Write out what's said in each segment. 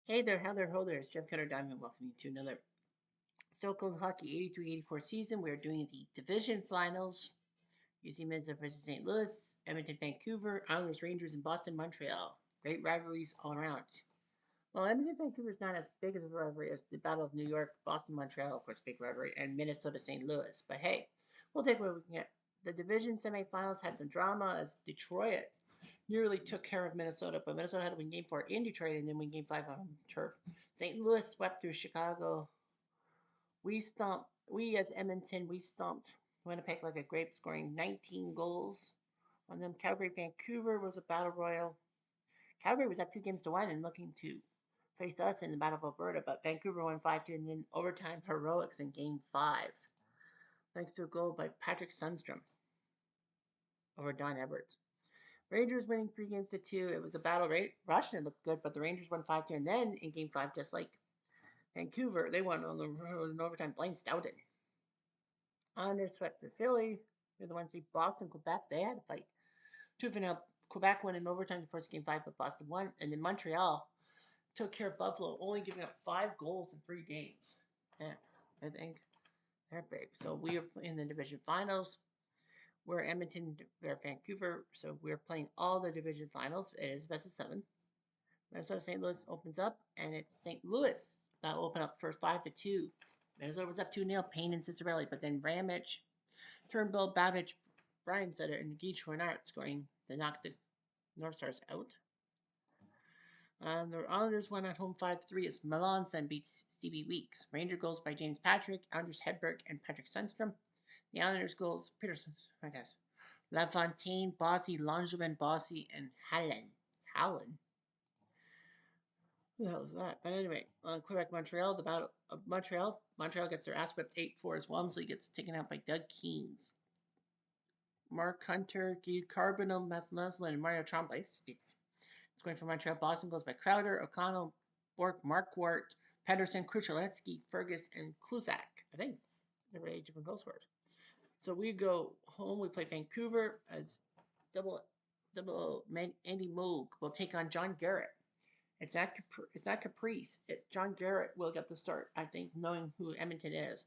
Hey there, how there, ho there. It's Jeff Cutter Diamond welcoming you to another Stone Cold Hockey 83-84 season. We are doing the division finals. UC Minnesota versus St. Louis, Edmonton, Vancouver, Islanders, Rangers, and Boston, Montreal. Great rivalries all around. Well, Edmonton, Vancouver is not as big of a rivalry as the Battle of New York, Boston, Montreal, of course, big rivalry, and Minnesota, St. Louis. But hey, we'll take what we can get. The division semifinals had some drama as Detroit nearly took care of Minnesota, but Minnesota had to win game four in Detroit and then win game five on turf. St. Louis swept through Chicago. We as Edmonton, we stomped Winnipeg like a grape, scoring 19 goals on them. Calgary, Vancouver was a battle royal. Calgary was up 2 games to 1 and looking to face us in the Battle of Alberta, but Vancouver won 5-2 and then overtime heroics in game five, thanks to a goal by Patrick Sundstrom over Don Edwards. Rangers winning 3 games to 2. It was a battle. Washington looked good, but the Rangers won 5-2. And then in game five, just like Vancouver, they won on the road in overtime. Blaine Stoughton. Islanders swept for Philly. They're the ones who beat Boston, Quebec. They had to fight. 2-0. Quebec won in overtime the first game five, but Boston won. And then Montreal took care of Buffalo, only giving up 5 goals in 3 games. Yeah, I think they're big. So we are in the division finals. We're Edmonton, we're Vancouver, so we're playing all the division finals. It is best of 7. Minnesota St. Louis opens up, and it's St. Louis that will open up first 5-2. Minnesota was up 2-0, Payne and Cicerelli, but then Ramage, Turnbull, Babbage, Brian Sutter, and Guy Chouinard scoring to knock the North Stars out. The Islanders won at home 5-3 as Melanson beats Stevie Weeks. Ranger goals by James Patrick, Anders Hedberg, and Patrick Sundstrom. The Islanders goals, Peterson, I guess. LaFontaine, Bossy, Langevin, Bossy, and Hallen. Who the hell is that? But anyway, Quebec, Montreal, the Battle of Montreal. Montreal gets their ass whipped 8-4 as Walmsley gets taken out by Doug Keynes. Mark Hunter, Guy Carbonneau, Mats Naslund, and Mario Tremblay. Scoring for Montreal. Boston goes by Crowder, O'Connell, Bork, Markwart, Pedersen, Krucheletsky, Fergus, and Kluzak. I think there were 8 different goal scorers. So we go home. We play Vancouver as double Andy Moog will take on John Garrett. It's not Caprice. John Garrett will get the start, I think, knowing who Edmonton is.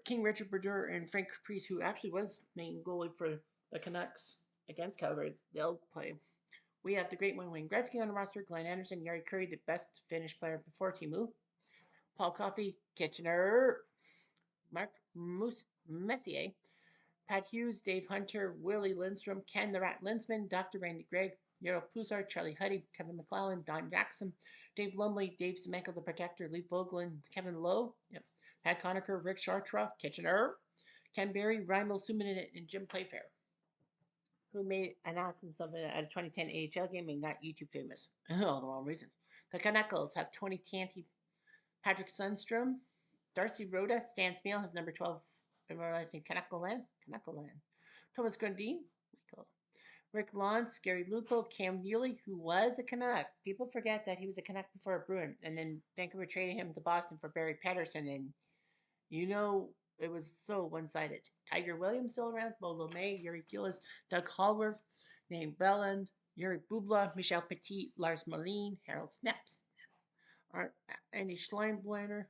King Richard Brodeur and Frank Caprice, who actually was main goalie for the Canucks against Calgary, they'll play. We have the great Wayne Gretzky on the roster, Glenn Anderson, Yari Curry, the best Finnish player before Timu, Paul Coffey, Kitchener, Mark Messier, Pat Hughes, Dave Hunter, Willie Lindstrom, Ken the Rat Linsman, Dr. Randy Gregg, Euro Pusar, Charlie Huddy, Kevin McClellan, Don Jackson, Dave Lumley, Dave Semenko the Protector, Lee Vogelin, Kevin Lowe, Pat Conacher, Rick Chartra, Kitchener, Ken Berry, Raimel Suminen, and Jim Playfair, who made an announcement of it at a 2010 AHL game and got YouTube famous. All the wrong reasons. The Canuckles have Tony Tanti, Patrick Sundstrom, Darcy Rhoda, Stan Smeal has number 12 immortalized in Canuckle Land. Thomas Grundine, Rick Lawrence, Gary Lupo, Cam Neely, who was a Canuck. People forget that he was a Canuck before a Bruin, and then Vancouver traded him to Boston for Barry Patterson, and it was so one-sided. Tiger Williams still around, Bolo May, Yuri Gillis, Doug Hallworth, Nate Belland, Yuri Bubla, Michel Petit, Lars Moline, Harold Snaps, Andy Schleinbleiner,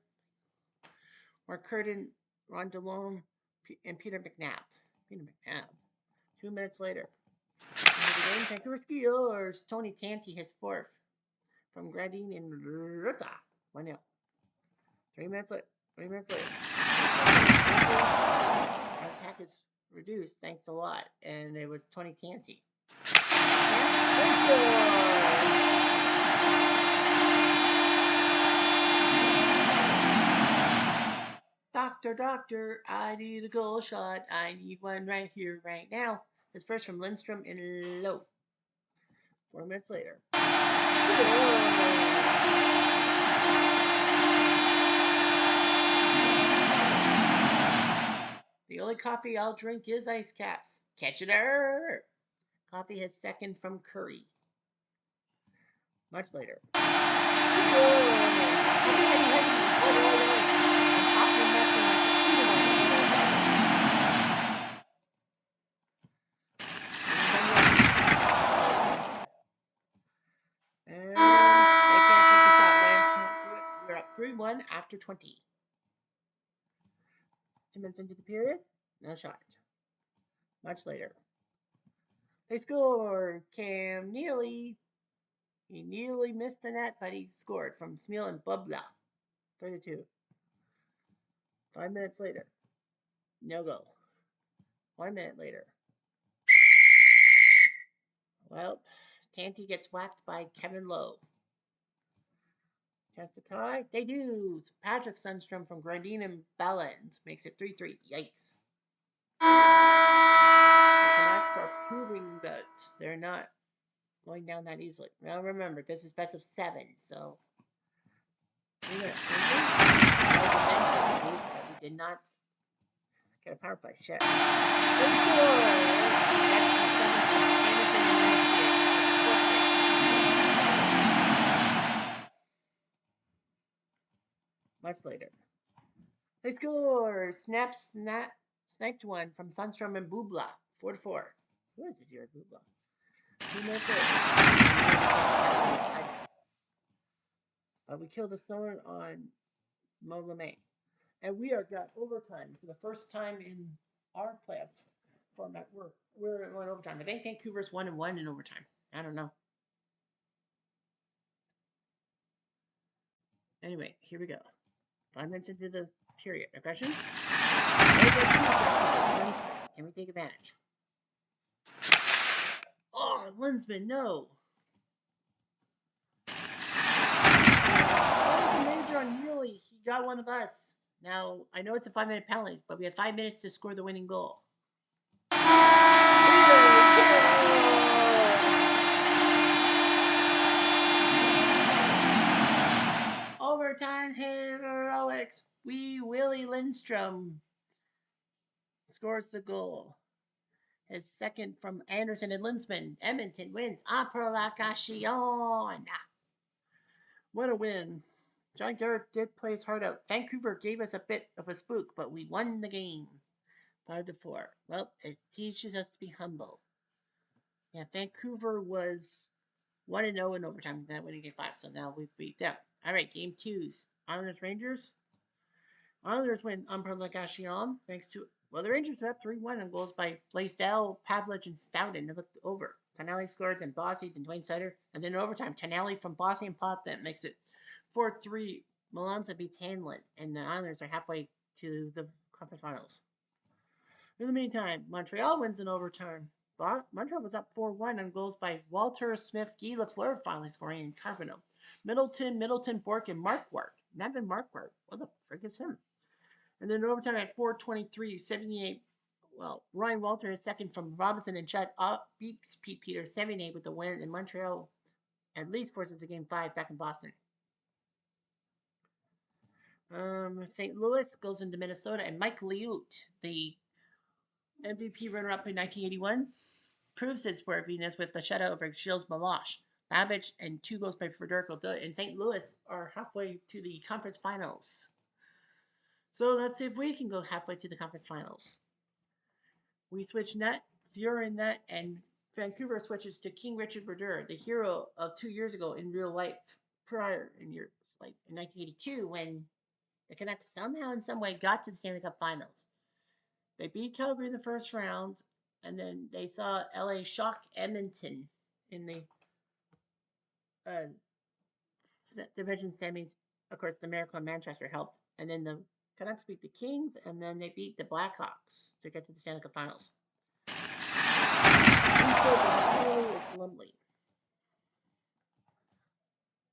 Mark Curtin, Ron DeLone, and Peter McNabb. 2 minutes later. Game, Vancouver Skiers. Tony Tanti, his fourth from Gradine and Ruta. 1-0. 3 minutes later. Our attack is reduced. Thanks a lot. And it was Tony Tanti. Doctor, I need a goal shot. I need one right here, right now. His first from Lindstrom in low. 4 minutes later. The only coffee I'll drink is ice caps. Kitchener. Coffee has second from Curry. Much later. 3-1 after 20. 2 minutes into the period, no shot. Much later. They score. Cam Neely. He nearly missed the net, but he scored from Smil and Bubla. 32. 5 minutes later. No goal. 1 minute later. Well, Tanty gets whacked by Kevin Lowe. Chance to tie? They do. Patrick Sundstrom from Grandine and Belland makes it 3-3. Yikes. The Canucks are proving that they're not going down that easily. Now remember, this is best of 7, so 3 minutes. We did not get a power play. Shit. Much later. They score. Sniped one from Sundstrom and Bubla. 4-4. Who is this here, Bubla? 2 minutes later. We killed the Stone on Mo LeMay. And we are got overtime for the first time in our playoff format. We're going overtime. I think Vancouver's 1-1 in overtime. I don't know. Anyway, here we go. 5 minutes into the period. Aggression? Can we take advantage? Oh, Linsman, no. Oh, the major on Neely. He got one of us. Now, I know it's a 5-minute penalty, but we have 5 minutes to score the winning goal. Overtime heroics. Willie Lindstrom scores the goal. His second from Anderson and Linsman. Edmonton wins en prolongation. What a win. John Garrett did play his heart out. Vancouver gave us a bit of a spook, but we won the game. 5-4. Well, it teaches us to be humble. Yeah, Vancouver was 1-0 in overtime. That winning game 5, so now we beat them. All right, game 2s. Islanders Rangers. Islanders win en prolongation thanks to, well, the Rangers were up 3-1 on goals by Blaisdell, Pavlich, and Stoughton. They looked over. Tonelli scored, then Bossy, then Dwayne Sutter, and then in overtime, Tonelli from Bossy and Pop that makes it 4-3. Malonza beats Hanlon, and the Islanders are halfway to the conference finals. In the meantime, Montreal wins in overtime. Montreal was up 4-1 on goals by Walter, Smith, Guy Lafleur finally scoring, and Carpino. Middleton, Bork, and Markwart. Not been Markwart. What the frick is him? And then in overtime at 4:23, 78. Well, Ryan Walter is second from Robinson and Judd beats Pete Peter 78 with the win, and Montreal at least forces a game 5 back in Boston. St. Louis goes into Minnesota, and Mike Liut, the MVP runner-up in 1981, proves his worthiness with the shutout over Gilles Meloche. Babbage and 2 goals by Federico and St. Louis are halfway to the conference finals. So let's see if we can go halfway to the conference finals. We switch net, Fury net, and Vancouver switches to King Richard Brodeur, the hero of 2 years ago in real life, prior in years like in 1982 when the Canucks somehow in some way got to the Stanley Cup Finals. They beat Calgary in the first round, and then they saw LA shock Edmonton in the division semis. Of course, the Miracle in Manchester helped, and then the Canucks beat the Kings, and then they beat the Blackhawks to get to the Stanley Cup Finals. It's Lumley.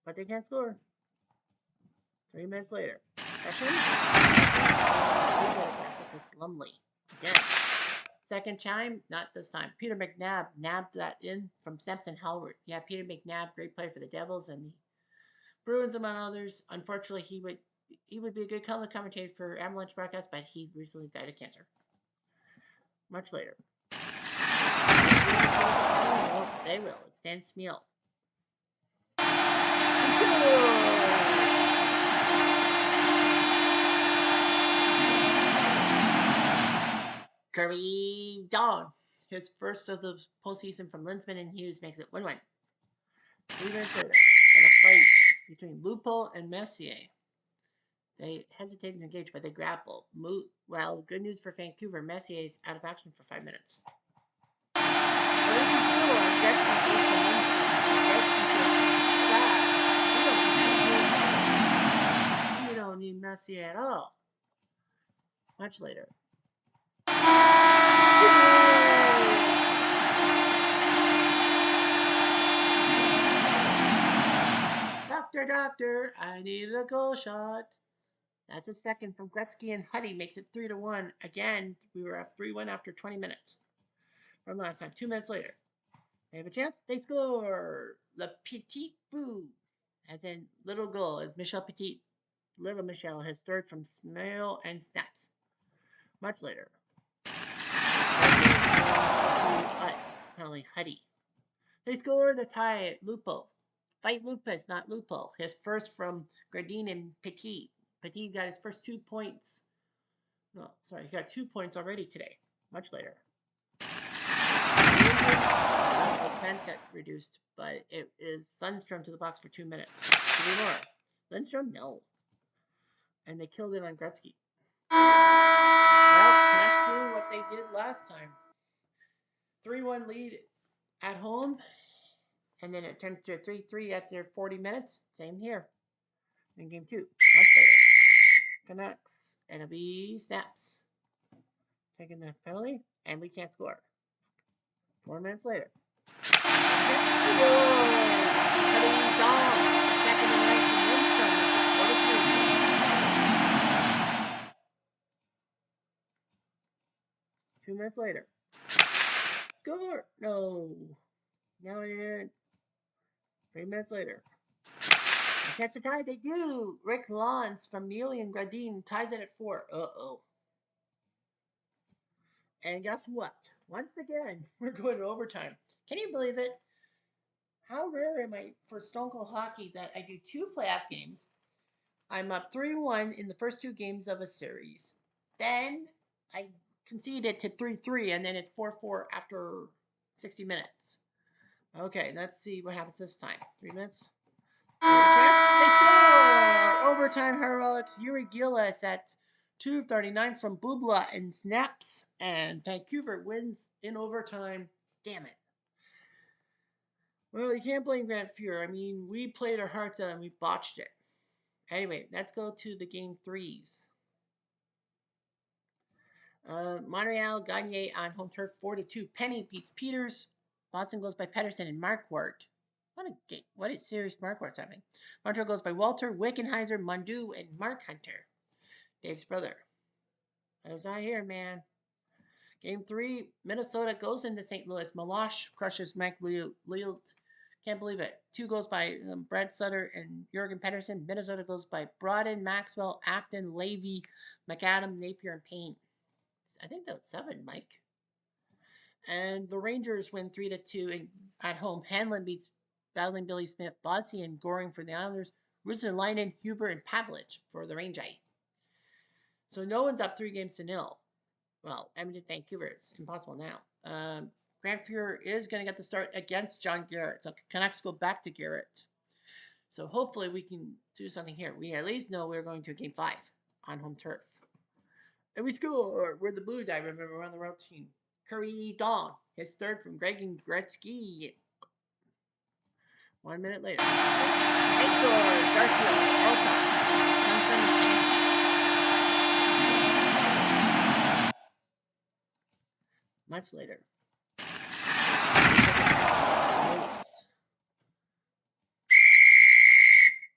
But they can't score. 3 minutes later. It's Lumley. Again. Second time, not this time. Peter McNabb nabbed that in from Samson Howard. Yeah, Peter McNabb, great player for the Devils and the Bruins, among others. Unfortunately, he would be a good color commentator for Avalanche broadcast, but he recently died of cancer. Much later. Oh, they will. It's Dan Smeel. Kirby Dawn, his first of the postseason from Linsman and Hughes, makes it 1-1. 3 minutes later, in a fight between Lupo and Messier. They hesitated to engage, but they grappled. Well, good news for Vancouver. Messier's out of action for 5 minutes. We don't need Messier at all. Much later. Doctor, I need a goal shot. That's a second from Gretzky, and Huddy makes it 3-1. Again, we were up 3-1 after 20 minutes from last time. 2 minutes later, they have a chance. They score. Le Petit Boo, as in little goal, as Michel Petit, little Michel, has third from Smale and Snaps. Much later. Penalty, Huddy. They score to tie it. Lupo. Fight Lupus, not Lupo. His first from Gradine and Petit. Petit got his first 2 points. No, sorry, he got 2 points already today. Much later. Offense got reduced, but it is Sundstrom to the box for 2 minutes. 3 more. Lindstrom, no. And they killed it on Gretzky. Well, that's doing what they did last time. 3-1 lead at home, and then it turned to a 3-3 after 40 minutes. Same here in game 2. Much later. Canucks, and it'll be Snaps. Taking the penalty, and we can't score. 4 minutes later. Second and right from Lindstrom. 2 minutes later. Score! No. Now it is 3 minutes later. They catch the tie. They do. Rick Lawns from Neely and Gradine ties it at 4. Uh-oh. And guess what? Once again, we're going to overtime. Can you believe it? How rare am I for Stone Cold Hockey that I do 2 playoff games? I'm up 3-1 in the first 2 games of a series. Then I concede it to 3-3, and then it's 4-4 after 60 minutes. Okay, let's see what happens this time. 3 minutes. They score! Overtime heroics. Yuri Gillis at 2:39 from Bubla and Snaps, and Vancouver wins in overtime. Damn it. Well, you can't blame Grant Fuhr. I mean, we played our hearts out and we botched it. Anyway, let's go to the game 3s. Montreal, Gagne on home turf 4-2. Penny beats Peters. Boston goes by Pedersen and Marquardt. What a series Marquardt's having. Montreal goes by Walter, Wickenheiser, Mundu, and Mark Hunter. Dave's brother. I was not here, man. Game 3, Minnesota goes into St. Louis. Meloche crushes Mike Liut. Can't believe it. 2 goals by Brent Sutter and Jurgen Pedersen. Minnesota goes by Broaden, Maxwell, Acton, Levy, McAdam, Napier, and Payne. I think that was 7, Mike. And the Rangers win 3-2 at home. Hanlon beats Battling Billy Smith, Bossy, and Goring for the Islanders. Russell-Leinen, Huber, and Pavlich for the Rangers. So no one's up 3-0. Well, Edmonton, Vancouver, it's impossible now. Grant Fuhr is going to get the start against John Garrett. So Canucks go back to Garrett. So hopefully we can do something here. We at least know we're going to game 5 on home turf. And we score. We're the Blue Die, remember, we're on the road team. Curry Dawn, his third from Greg and Gretzky. 1 minute later. They score. Garcia, Elsa. Much later.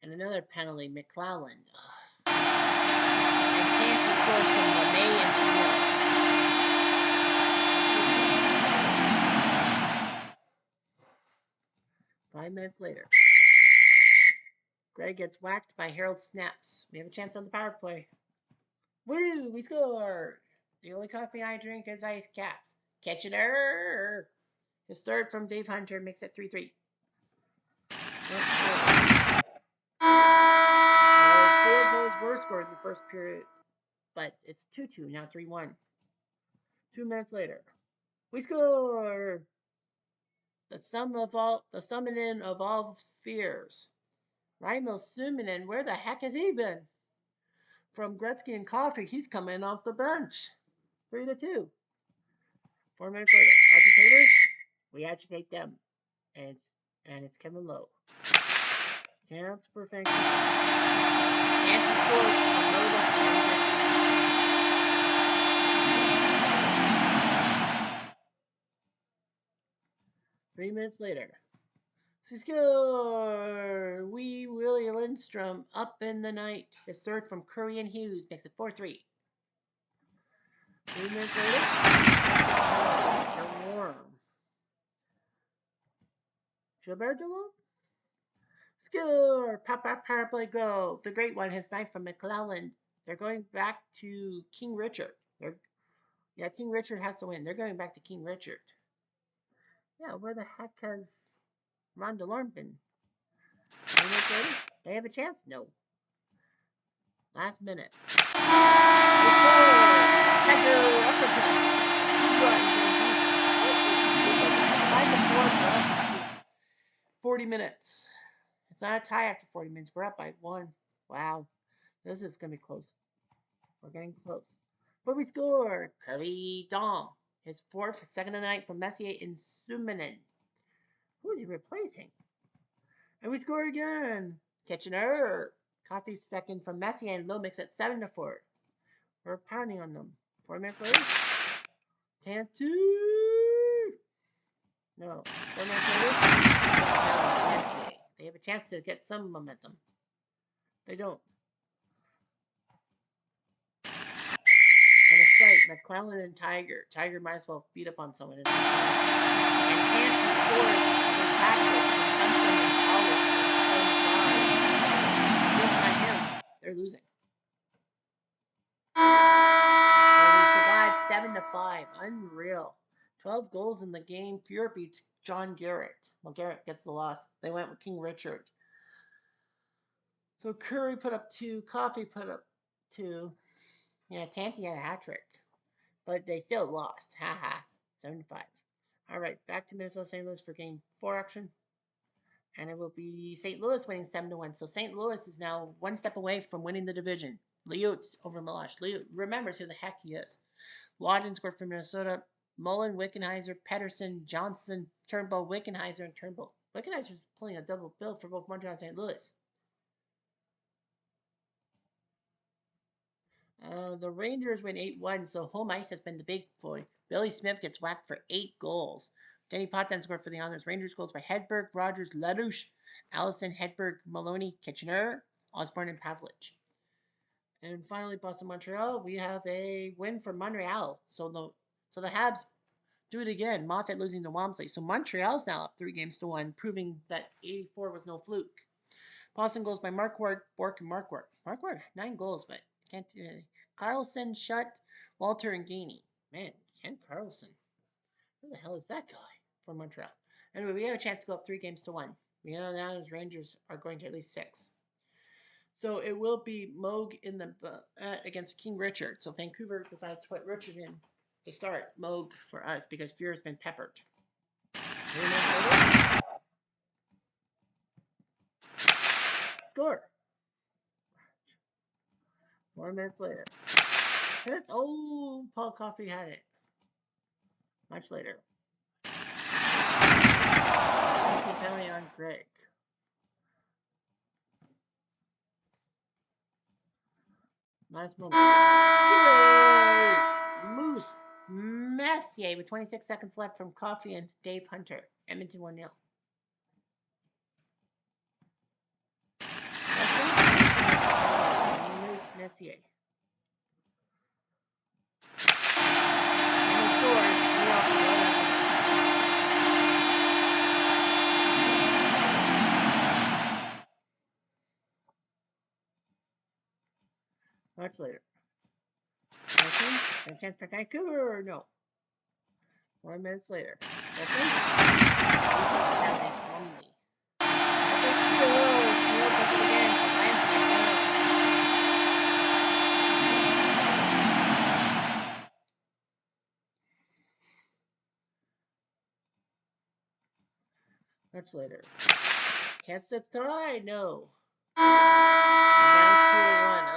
And another penalty, McClelland. And Chancey scores from LeMay and Smith. 5 minutes later. Greg gets whacked by Harold Snaps. We have a chance on the power play. Woo! We score! The only coffee I drink is Ice Caps. Kitchener! His third from Dave Hunter makes it 3-3. Four goals were scored in the first period, but it's 2-2, now 3-1. 2 minutes later. We score! The summoning of all fears. Raimo Suminen, where the heck has he been? from Gretzky and Coffee. He's coming off the bench. 3-2. 4 minutes later. Agitators, we agitate them. And it's Kevin Lowe. Chance for Vancouver. Nancy scores a load. 3 minutes later. Score! Wee Willie Lindstrom up in the night. His third from Curry and Hughes makes it 4-3. 3 minutes later. They're warm. Gilbert DeLong? Score! Power play goal. The great one has knife from McClelland. They're going back to King Richard. King Richard has to win. They're going back to King Richard. Yeah, where the heck has Ron DeLorme been? They have a chance? No. Last minute. 40 minutes. It's not a tie after 40 minutes. We're up by 1. Wow. This is going to be close. We're getting close. But we score. Curly Dong. His fourth, second of the night from Messier and Suminen. Who is he replacing? And we score again. Kitchener. Coffee's second from Messier and Low makes it 7-4. We're pounding on them. 4 minutes later. Tantu. No. 4 minutes later. Messier. They have a chance to get some momentum. They don't. And a strike, McClellan and Tiger. Tiger might as well beat up on someone. And Hanson scores with Patrick from Clemson and College. Just like him, they're losing. And they survived 7-5. Unreal. 12 goals in the game. Fuhr beats John Garrett. Well, Garrett gets the loss. They went with King Richard. So Curry put up 2. Coffee put up 2. Yeah, Tanti had a hat trick. But they still lost. Haha. 7-5. All right, back to Minnesota St. Louis for game 4 action. And it will be St. Louis winning 7-1. So St. Louis is now 1 step away from winning the division. Liutz over Milosh. Liutz remembers who the heck he is. Lawton scored for Minnesota. Mullen, Wickenheiser, Pedersen, Johnson, Turnbull, Wickenheiser, and Turnbull. Wickenheiser is pulling a double bill for both Montreal and St. Louis. The Rangers win 8-1, so home ice has been the big boy. Billy Smith gets whacked for 8 goals. Denny Potvin scored for the Islanders. Rangers goals by Hedberg, Rogers, LaDouche, Allison, Hedberg, Maloney, Kitchener, Osborne, and Pavlich. And finally, Boston-Montreal, we have a win for Montreal. So the Habs do it again. Moffat losing to Wamsley. So Montreal's now up 3-1, proving that 84 was no fluke. Boston goals by Marquardt, Bork, and Marquardt. Marquardt, 9 goals, but can't do anything. Carlson, Shutt, Walter, and Gainey. Man, Ken Carlson. Who the hell is that guy from Montreal? Anyway, we have a chance to go up 3-1. We know now those Rangers are going to at least 6. So it will be Moog in the against King Richard. So Vancouver decides to put Richard in to start Moog for us because Fuhr has been peppered. Score. 4 minutes later. Hits. Oh, Paul Coffey had it. Much later. Penalty on Greg. Last moment. Moose Messier with 26 seconds left from Coffey and Dave Hunter. Edmonton 1-0. Moose Messier. And he scores. Much later. A chance for Vancouver or no? 1 minute later. Much later. Chance to tie? No. Down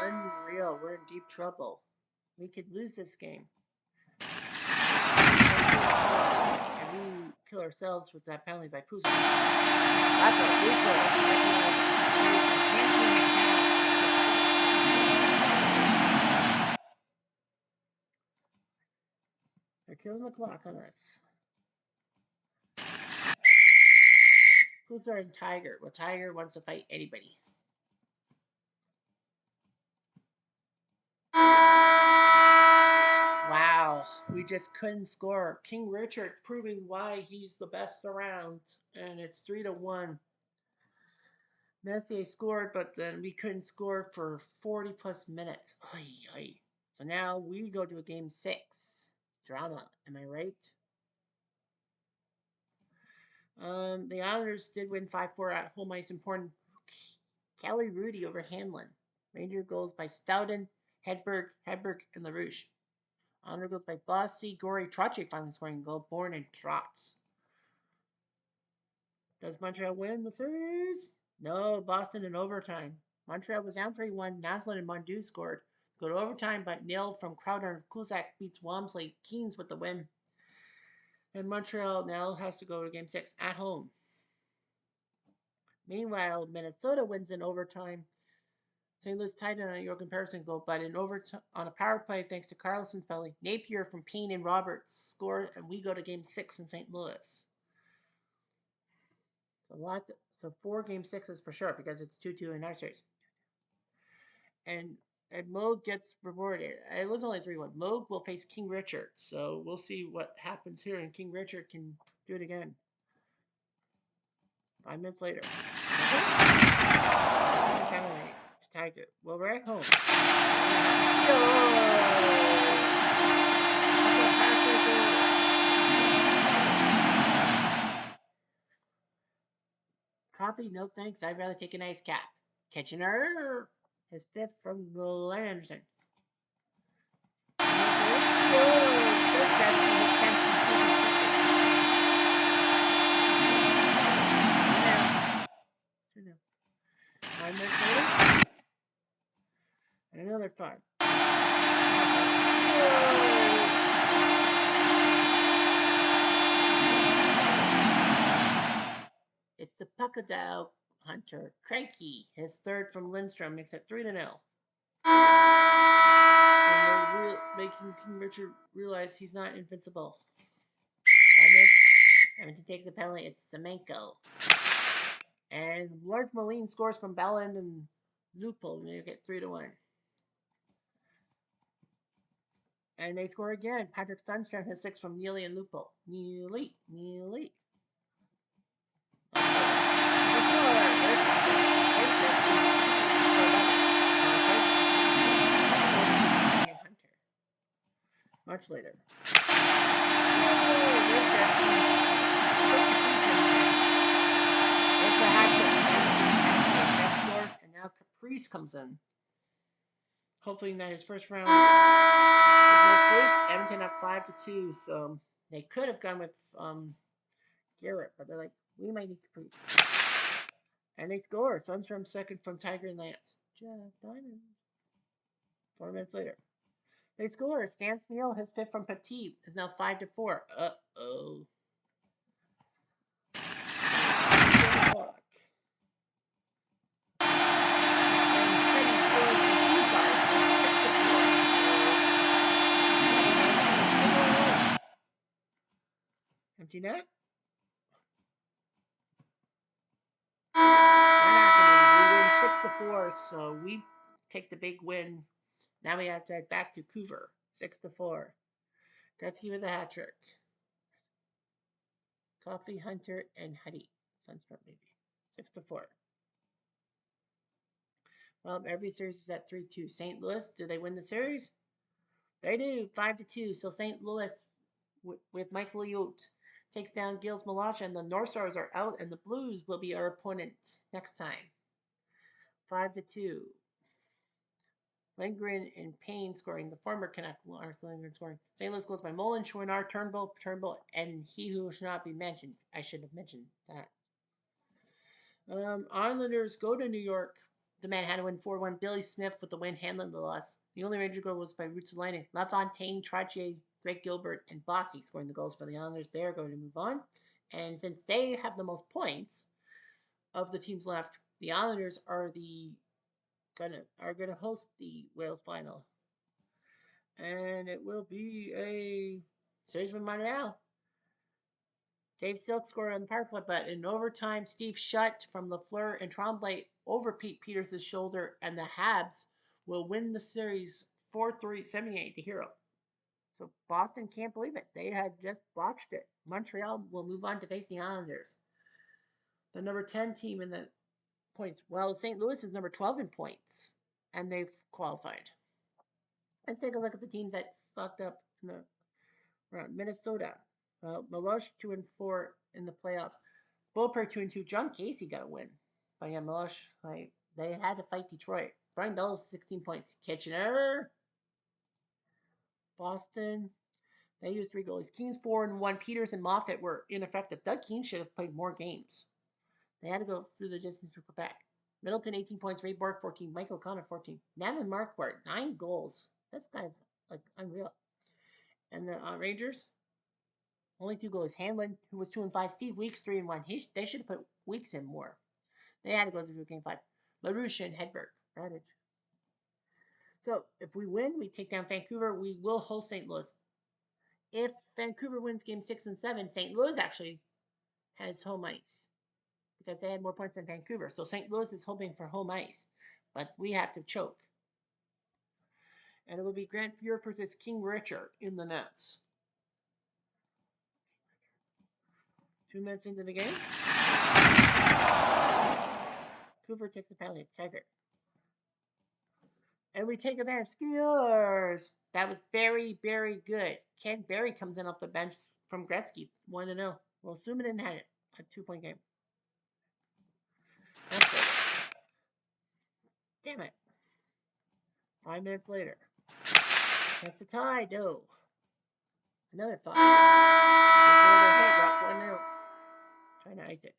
2-1. Unreal. We're big trouble. We could lose this game. And we kill ourselves with that penalty by Puzo. That's a loophole. They're killing the clock on us. Who's our Tiger? Well, Tiger wants to fight anybody. Wow, we just couldn't score. King Richard proving why he's the best around, and it's 3-1. Messier scored, but then we couldn't score for 40 plus minutes. Oy, oy. So now we go to a game 6. Drama, am I right? The Islanders did win 5-4 at home ice. Important. Kelly Rudy over Hanlon. Ranger goals by Stoughton, Hedberg, and LaRouche. Honor goes by Bossy, Gory, Trottier finally scoring a goal. Bourne and Trotz. Does Montreal win the series? No, Boston in overtime. Montreal was down 3-1. Naslund and Mondu scored. Go to overtime, but nil from Crowder and Kluzak beats Walmsley. Keens with the win. And Montreal now has to go to game 6 at home. Meanwhile, Minnesota wins in overtime. St. Louis tied on a York comparison goal, but on a power play thanks to Carlson's penalty, Napier from Payne and Roberts scored, and we go to game 6 in St. Louis. So 4 game 6s for sure because it's 2-2 in our series. And Moog gets rewarded. It was only 3-1. Moog will face King Richard, so we'll see what happens here, and King Richard can do it again. 5 minutes later. Tiger. Well, we're at home. Coffee? No thanks. I'd rather take an ice cap. Kitchener. His 5th from Glenn Anderson. And another 5. It's the Puckadow Hunter. Cranky. His 3rd from Lindstrom makes it 3-0. And making King Richard realize he's not invincible. Edmonton takes a penalty. It's Semenko. And Lars Moline scores from Balland and Lupul, and you get 3-1. And they score again. Patrick Sundstrom has 6 from Neely and Lupul. Neely. Much later. And now Caprice comes in. Hoping that his first round Edmonton up 5-2, so they could have gone with Garrett, but they're like, we might need Caprice. And they score. Sundstrom 2nd from Tiger and Lance. Jeff Diamond. 4 minutes later. They score. Stan Smeal, his 5th from Petit, is now 5-4. Uh-oh. Empty net. We win 6-4, so we take the big win. Now we have to head back to Coover. 6-4. Gretzky with a hat trick. Coffee, Hunter, and Huddy. Sunspot maybe. 6-4. Well, every series is at 3-2. St. Louis, do they win the series? They do. 5-2. So St. Louis with Michael Yote takes down Gilles Malacha, and the North Stars are out, and the Blues will be our opponent next time. 5-2. Lindgren and Payne scoring. The former Canuck Lars Lindgren scoring. St. Louis goes by Mullen, Chouinard, Turnbull, and he who should not be mentioned. I should have mentioned that. Islanders go to New York. the man had to win 4-1. Billy Smith with the win, handling the loss. The only Ranger goal was by Roots of Lightning. LaFontaine, Trottier, Greg Gilbert, and Bossy scoring the goals for the Islanders. They are going to move on. And since they have the most points of the teams left, the Islanders are gonna host the Wales final. And it will be a series with Montreal. Dave Silk scored on the power play, but in overtime, Steve Shutt from Lafleur and Tremblay over Pete Peters' shoulder, and the Habs will win the series 4-3, 78 to hero. So Boston can't believe it. They had just botched it. Montreal will move on to face the Islanders. The number 10 team in the points. Well, St. Louis is number 12 in points, and they've qualified. Let's take a look at the teams that fucked up in the round. Minnesota. Milosh 2-4 in the playoffs. Bullper 2-2. John Casey got a win. But yeah, Milosh, they had to fight Detroit. Brian Bellows 16 points. Kitchener. Boston. They used 3 goalies. Kings 4-1. Peters and Moffat were ineffective. Doug Keane should have played more games. They had to go through the distance for Quebec. Middleton 18 points. Ray Bork 14. Mike O'Connor 14. Navin Marquardt 9 goals. This guy's like unreal. And the Rangers, only 2 goalies. Hanlon, who was 2-5. Steve Weeks 3-1. They should have put Weeks in more. They had to go through game 5. LaRouche and Hedberg. Radich. So if we win, we take down Vancouver. We will host St. Louis. If Vancouver wins game 6 and 7, St. Louis actually has home ice because they had more points than Vancouver. So St. Louis is hoping for home ice, but we have to choke. And it will be Grant Fuhr versus King Richard in the nets. 2 minutes into the game. Cooper takes the penalty. Taggart. And we take advantage. Skiers. That was very, very good. Ken Berry comes in off the bench from Gretzky. 1-0. Well, Sumanin had it. A 2-point game. That's it. Damn it. 5 minutes later. That's the tie. No. Another 5. Rock 1-0. Trying to ice it.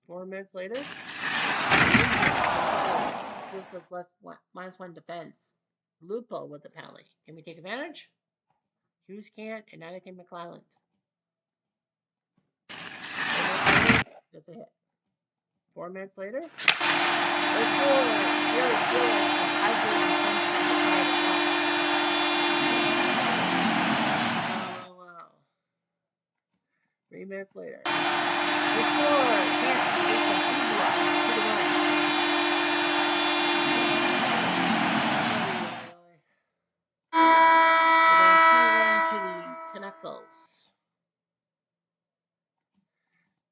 4 minutes later. Gives us -1 defense. Lupo with the penalty. Can we take advantage? Hughes can't, and neither can McClelland. That's a hit. 4 minutes later. Oh, wow. 3 minutes later. They score! Knuckles.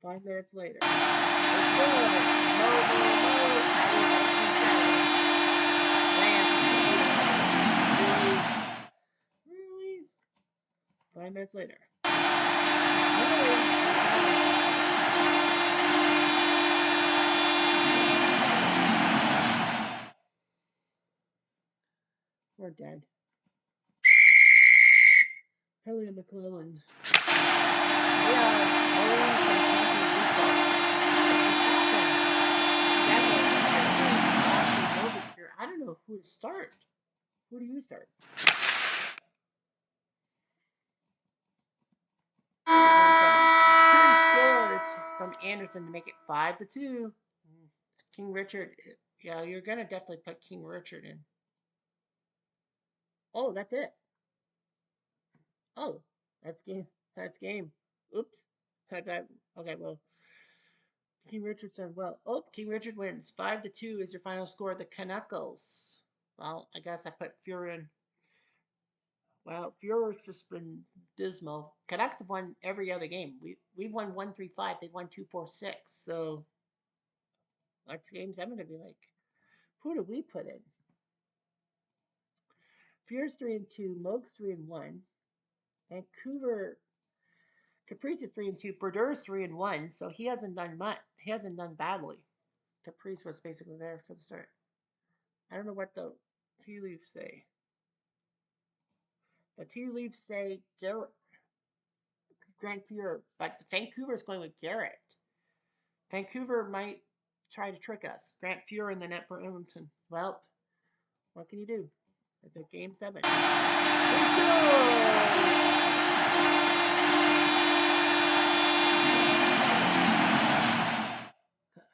5 minutes later. Really? 5 minutes later. We're dead. Hellion McClelland. I don't know who to start. Who do you start? Scores from Anderson to make it 5-2. King Richard. Yeah, you're gonna definitely put King Richard in. Oh, that's it. Oh, that's game. That's game. Oops. Okay, well, King Richard said, well, King Richard wins. 5-2 is your final score. The Canuckles. Well, I guess I put Fuhr in. Well, Fuhr's just been dismal. Canucks have won every other game. We've won 1-3-5. They've won 2-4-6. So, next game 7 to be like, who do we put in? Fuhr's 3-2. Moak's 3-1. Vancouver. Caprice is 3-2. Berdeur's 3-1. So he hasn't done much. He hasn't done badly. Caprice was basically there for the start. I don't know what the tea leaves say. The tea leaves say Grant Fuhr, but Vancouver's going with Garrett. Vancouver might try to trick us. Grant Fuhrer in the net for Edmonton. Well, what can you do? It's a game 7.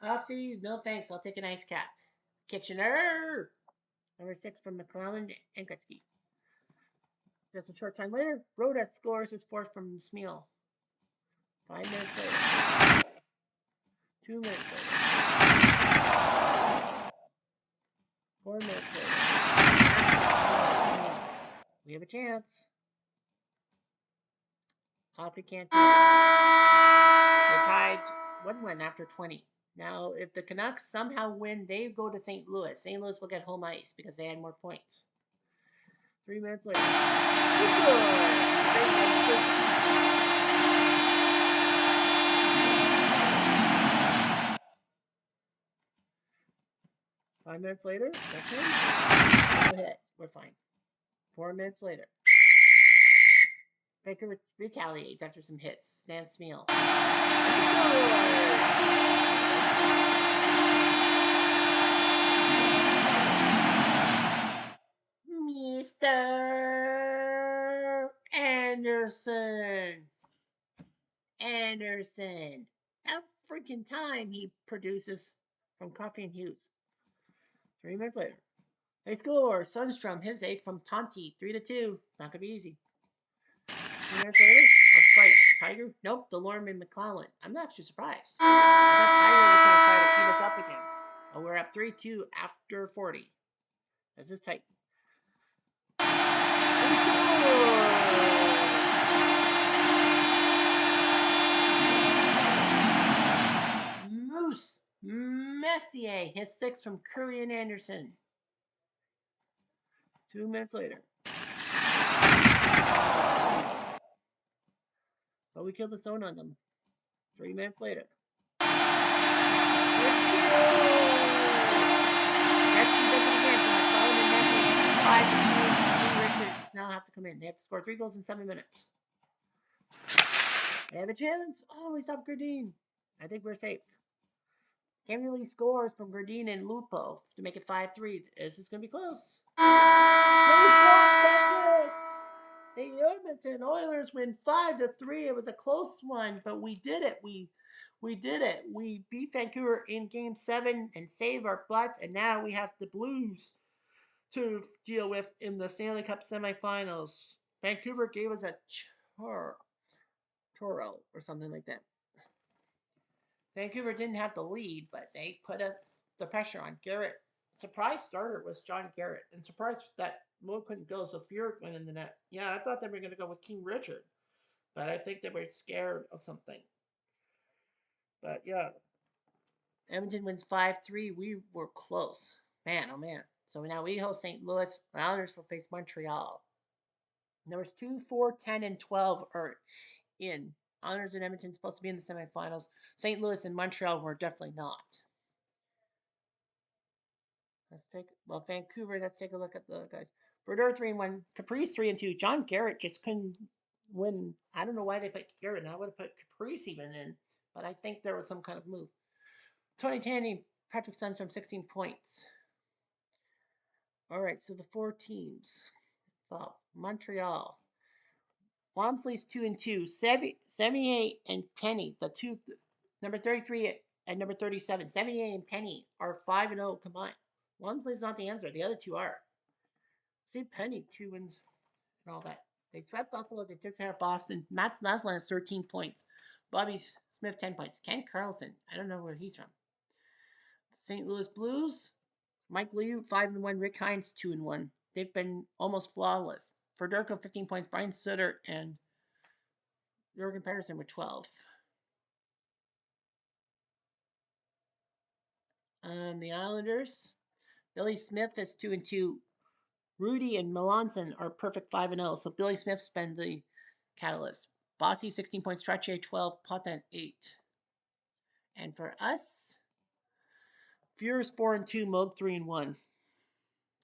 Coffee, no thanks. I'll take an ice cap. Kitchener. Number 6 from McClellan and Gretzky. Just a short time later, Rhoda scores his 4th from Smeal. 5 minutes later. 2 minutes later. 4 minutes later. We have a chance. Coffee can't do it. We're tied 1-1 after 20. Now, if the Canucks somehow win, they go to St. Louis. St. Louis will get home ice because they had more points. 3 minutes later. 5 minutes later, that's it. No hit. We're fine. 4 minutes later. Baker retaliates after some hits. Stan Smeal. Mr. Anderson. That freaking time he produces from Coffee and Hughes. 3 minutes later. They score. Sundstrom, his 8 from Tonti. 3-2. Not going to be easy. 2 minutes later. A fight. Tiger? Nope. DeLorme and McClellan. I'm actually surprised. I thought Tiger was going to try to keep us up again. Oh, we're up 3-2 after 40. This is tight. Moose Messier, his 6 from Curry and Anderson. 2 minutes later. But we killed the zone on them. 3 minutes later. Gretzky does it again from McClellan and Messier. 5-2. Richards now have to come in. They have to score 3 goals in 7 minutes. They have a chance. Oh, we stopped Gradine. I think we're safe. Can't really scores from Gradine and Lupo to make it 5-3. This is going to be close. The Edmonton Oilers win 5-3. It was a close one, but we did it. We did it. We beat Vancouver in Game 7 and saved our butts, and now we have the Blues to deal with in the Stanley Cup semifinals. Vancouver gave us a churro or something like that. Vancouver didn't have the lead, but they put us the pressure on. Garrett, surprise starter was John Garrett, and surprised that Mo couldn't go, so Fuhrer went in the net. Yeah, I thought they were going to go with King Richard, but I think they were scared of something. But yeah, Edmonton wins 5-3. We were close. Man, oh man. So now we host St. Louis. The Islanders will face Montreal. Numbers 2, 4, 10, and 12 are in. Islanders and Edmonton supposed to be in the semifinals. St. Louis and Montreal were definitely not. Vancouver. Let's take a look at the guys. Brodeur 3-1. Caprice 3-2. John Garrett just couldn't win. I don't know why they put Garrett. And I would have put Caprice even in, but I think there was some kind of move. Tony Tanny, Patrick Sundstrom, 16 points. All right, so the 4 teams. Well, Montreal. Walmsley's 2-2. 78 and Penny, the two, number 33 and number 37. 78 and Penny are 5-0 combined. Walmsley's not the answer. The other two are. See, Penny, 2 wins and all that. They swept Buffalo. They took care of Boston. Mats Naslund has 13 points. Bobby Smith, 10 points. Ken Carlson, I don't know where he's from. St. Louis Blues. Mike Liu, 5-1. Rick Hines, 2-1. They've been almost flawless. Federico, 15 points. Brian Sutter and Jurgen Pedersen with 12. The Islanders. Billy Smith is 2-2. Rudy and Melanson are perfect 5-0. So Billy Smith's been the catalyst. Bossy, 16 points. Trottier, 12. Potvin, 8. And for us, Fuhrer's 4-2. Moog, 3-1.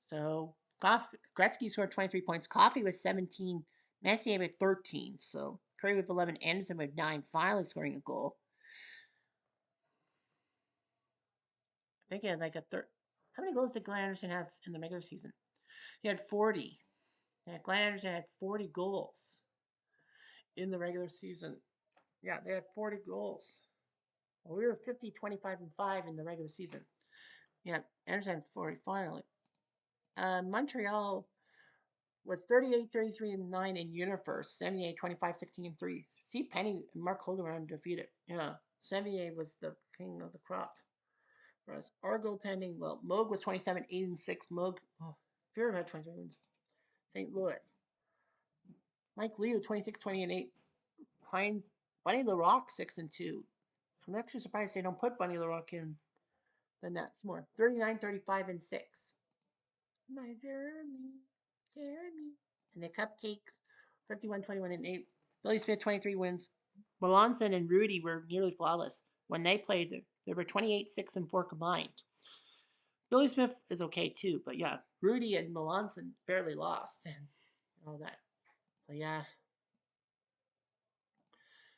So Gretzky scored 23 points. Coffee with 17. Messier with 13. So Curry with 11. Anderson with 9. Finally scoring a goal. think he had like a third. How many goals did Glenn Anderson have in the regular season? He had 40. Yeah, Glenn Anderson had 40 goals in the regular season. Yeah, they had 40 goals. Well, we were 50, 25, and 5 in the regular season. Yeah, Anderson had 40 finally. Montreal was 38, 33, and 9 in Universe, 78, 25, 16, and 3. See, Penny and Mark Holder were undefeated. Yeah, 78 was the king of the crop. Whereas our goaltending, well, Moog was 27, 8, and 6. Moog, Fear had 23 wins. St. Louis. Mike Leo, 26, 20, and 8. Hines, Bunny LaRock, 6 and 2. I'm actually surprised they don't put Bunny LaRock in the nets more. 39, 35, and 6. My Jeremy. And the Cupcakes, 51, 21, and 8. Billy Smith, 23 wins. Melanson and Rudy were nearly flawless. When they played, there were 28, 6, and 4 combined. Billy Smith is okay too, but yeah, Rudy and Melanson barely lost and all that. So yeah.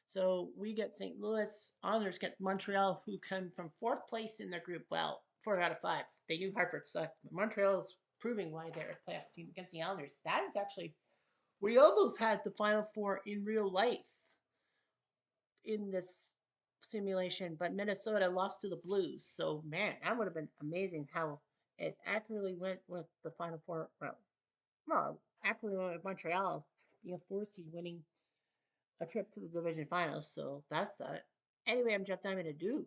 So we get St. Louis. Honors get Montreal, who come from fourth place in their group. Well, 4 out of 5. They knew Hartford sucked. But Montreal is proving why they're a playoff team against the Islanders. That is actually, we almost had the Final Four in real life in this simulation, but Minnesota lost to the Blues. So man, that would have been amazing how it accurately went with the Final Four. Well, accurately went with Montreal being a 4 seed, winning a trip to the division finals. So that's Anyway, I'm Jeff Diamond. Adieu.